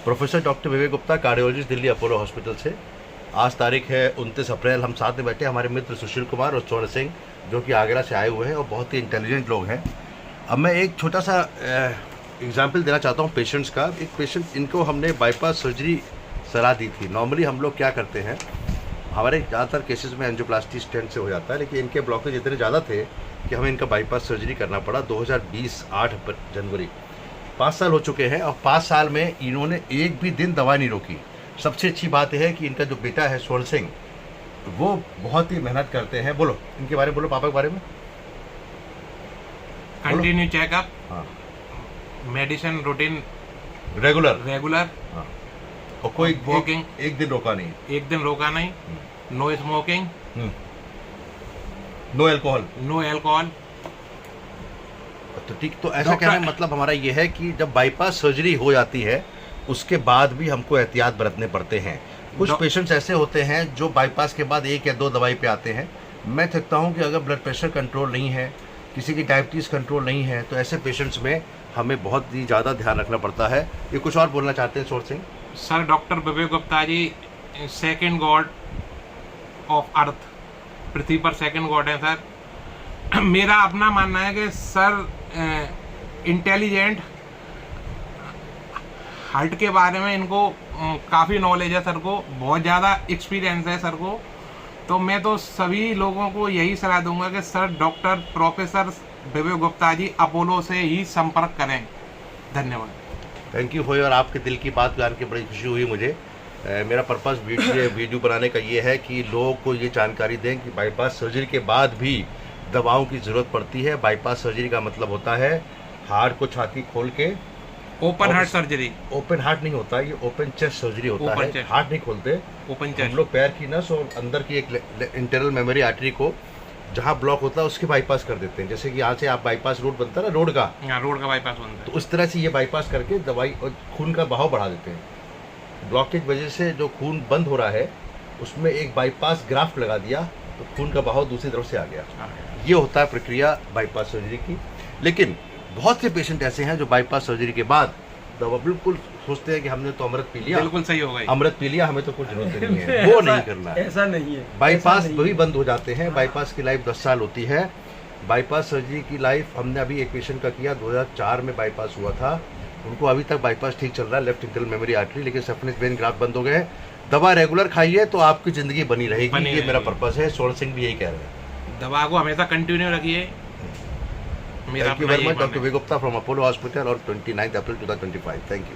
Professor doctor Vivek Gupta, cardiologist, Delhi Apollo hospital से। आज तारीख है 29 अप्रैल। हम साथ में बैठे हमारे मित्र सुशील कुमार और स्वर्ण सिंह, जो कि आगरा से आए हुए हैं और बहुत ही इंटेलिजेंट लोग हैं। अब मैं एक छोटा सा एग्जाम्पल देना चाहता हूँ पेशेंट्स का। एक पेशेंट, इनको हमने बाईपास सर्जरी सलाह दी थी। नॉर्मली हम लोग क्या करते हैं, हमारे ज़्यादातर केसेस में एंजियोप्लास्टी स्टेंट से हो जाता है, लेकिन इनके ब्लॉकेज इतने ज़्यादा थे कि हमें इनका बाईपास सर्जरी करना पड़ा 2020 8 जनवरी। 5 साल हो चुके हैं और 5 साल में इन्होंने एक भी दिन दवा नहीं रोकी। सबसे अच्छी बात यह है कि इनका जो बेटा है स्वर्ण सिंह, वो बहुत ही मेहनत करते हैं। बोलो इनके बारे में, बोलो पापा के बारे में। कंटिन्यू चेकअप, हाँ, मेडिसिन रूटीन रेगुलर, हाँ, और कोई वॉकिंग एक दिन रोका नहीं, एक दिन रोका नहीं, no smoking, no alcohol, no alcohol. तो ठीक, तो ऐसा कहने का मतलब हमारा ये है कि जब बाईपास सर्जरी हो जाती है उसके बाद भी हमको एहतियात बरतने पड़ते हैं। कुछ पेशेंट्स ऐसे होते हैं जो बाईपास के बाद 1 या 2 दवाई पे आते हैं। मैं देखता हूँ कि अगर ब्लड प्रेशर कंट्रोल नहीं है, किसी की डायबिटीज़ कंट्रोल नहीं है, तो ऐसे पेशेंट्स में हमें बहुत ही ज़्यादा ध्यान रखना पड़ता है। ये कुछ और बोलना चाहते हैं Swarn Singh? Sir, doctor Vivek Gupta ji second god of earth, पृथ्वी पर सेकंड गॉड है सर। मेरा अपना मानना है कि सर इंटेलिजेंट, हार्ट के बारे में इनको काफ़ी नॉलेज है सर को, बहुत ज़्यादा एक्सपीरियंस है सर को। तो मैं तो सभी लोगों को यही सलाह दूंगा कि सर डॉक्टर प्रोफेसर विवेक गुप्ता जी अपोलो से ही संपर्क करें। धन्यवाद। थैंक यू फॉर योर, आपके दिल की बात जान के बड़ी खुशी हुई मुझे। मेरा पर्पस वीडियो बनाने का ये है कि लोगों को ये जानकारी दें कि बाईपास सर्जरी के बाद भी दवाओं की ज़रूरत पड़ती है। बाईपास सर्जरी का मतलब होता है हार्ट को छाती खोल के, open heart surgery. Open heart नहीं होता, ये ओपन चेस्ट सर्जरी होता है। हार्ट नहीं खोलते, ओपन हम चेस्ट। लोग पैर की नस और अंदर की एक इंटरनल मेमोरी आर्टरी को जहाँ ब्लॉक होता है उसके बाईपास कर देते हैं। जैसे कि यहाँ से आप बाईपास रोड बनता है ना, रोड का बाईपास बनता है, तो उस तरह से ये बाईपास करके दवाई और खून का बहाव बढ़ा देते हैं। ब्लॉकेज वजह से जो खून बंद हो रहा है उसमें एक बाईपास ग्राफ्ट लगा दिया, तो खून का बहाव दूसरी तरफ से आ गया। ये होता है प्रक्रिया बाईपास सर्जरी की। लेकिन बहुत से पेशेंट ऐसे हैं जो बाईपास सर्जरी के बाद दवा बिल्कुल सोचते हैं कि हमने तो अमृत पी लिया, बिल्कुल सही हो गई, अमृत पी लिया, हमें तो कुछ जरूरत नहीं है। वो नहीं करना है, ऐसा नहीं है। बाईपास वही बंद हो जाते हैं। बाईपास की लाइफ 10 साल होती है। बाईपास सर्जरी की लाइफ, हमने अभी एक पेशेंट का किया, 2004 में बाईपास हुआ था, उनको अभी तक बाईपास ठीक चल रहा है, लेफ्ट इंटरनल मेमोरी आर्टरी, लेकिन सफनेस वेन ग्राफ्ट बंद हो गए। दवा रेगुलर खाइए तो आपकी जिंदगी बनी रहेगी, ये मेरा पर्पस है। स्वर्ण सिंह भी यही कह रहे हैं, दवा को हमेशा कंटिन्यू रखिए। Thank you very much doctor Vivek Gupta from Apollo hospital और 29 अप्रैल 2025। Thank you.